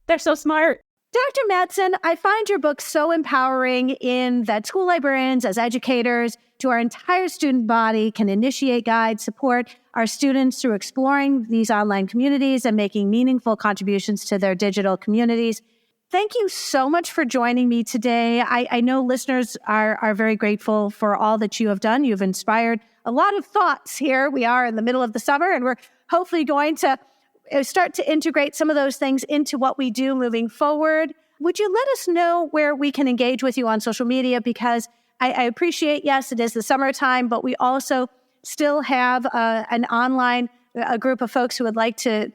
They're so smart. Dr. Mattson, I find your book so empowering in that school librarians as educators to our entire student body can initiate, guide, support our students through exploring these online communities and making meaningful contributions to their digital communities. Thank you so much for joining me today. I know listeners are very grateful for all that you have done. You've inspired a lot of thoughts here. We are in the middle of the summer, and we're hopefully going to start to integrate some of those things into what we do moving forward. Would you let us know where we can engage with you on social media? Because I appreciate, yes, it is the summertime, but we also still have an online group of folks who would like to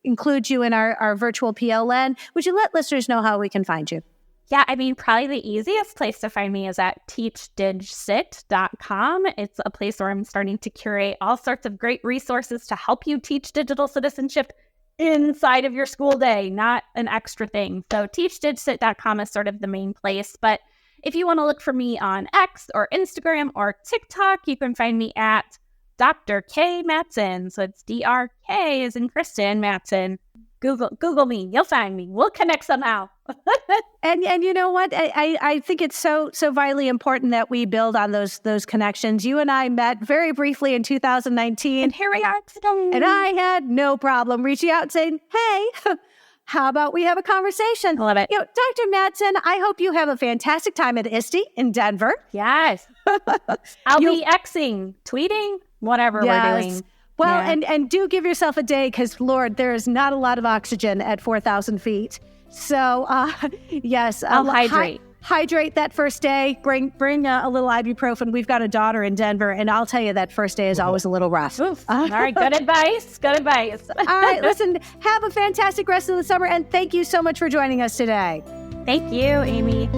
include you in our virtual PLN. Would you let listeners know how we can find you? Yeah, I mean, probably the easiest place to find me is at teachdigcit.com. It's a place where I'm starting to curate all sorts of great resources to help you teach digital citizenship inside of your school day, not an extra thing. So teachdigcit.com is sort of the main place. But if you want to look for me on X or Instagram or TikTok, you can find me at Dr. K. Mattson. So it's DRK as in Kristen Mattson. Google me. You'll find me. We'll connect somehow. And you know what? I think it's so vitally important that we build on those connections. You and I met very briefly in 2019. And here we are today. And I had no problem reaching out and saying, hey, how about we have a conversation? I love it. Dr. Mattson, I hope you have a fantastic time at ISTE in Denver. Yes. I'll be Xing, tweeting, whatever we're doing. Well, yeah. and do give yourself a day because, Lord, there is not a lot of oxygen at 4,000 feet. So, yes. I'll hydrate. Hydrate that first day. Bring a little ibuprofen. We've got a daughter in Denver, and I'll tell you that first day is always a little rough. All right, good advice. Good advice. All right, listen, have a fantastic rest of the summer, and thank you so much for joining us today. Thank you, Amy.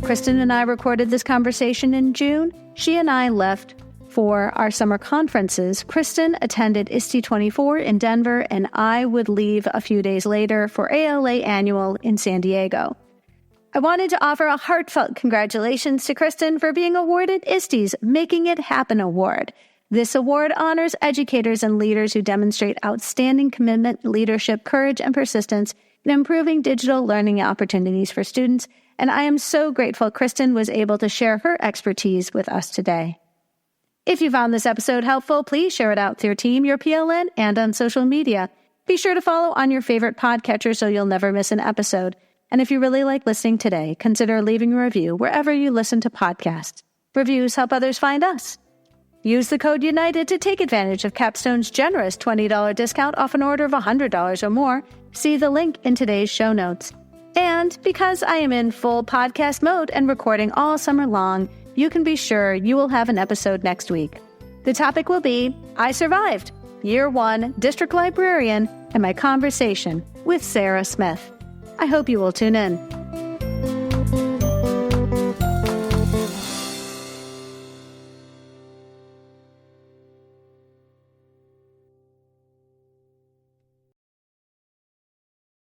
Kristen and I recorded this conversation in June. She and I left for our summer conferences. Kristen attended ISTE 24 in Denver, and I would leave a few days later for ALA Annual in San Diego. I wanted to offer a heartfelt congratulations to Kristen for being awarded ISTE's Making It Happen Award. This award honors educators and leaders who demonstrate outstanding commitment, leadership, courage, and persistence in improving digital learning opportunities for students, and I am so grateful Kristen was able to share her expertise with us today. If you found this episode helpful, please share it out with your team, your PLN, and on social media. Be sure to follow on your favorite podcatcher so you'll never miss an episode. And if you really like listening today, consider leaving a review wherever you listen to podcasts. Reviews help others find us. Use the code UNITED to take advantage of Capstone's generous $20 discount off an order of $100 or more. See the link in today's show notes. And because I am in full podcast mode and recording all summer long, you can be sure you will have an episode next week. The topic will be I Survived, Year 1 District Librarian, and my conversation with Sarah Smith. I hope you will tune in.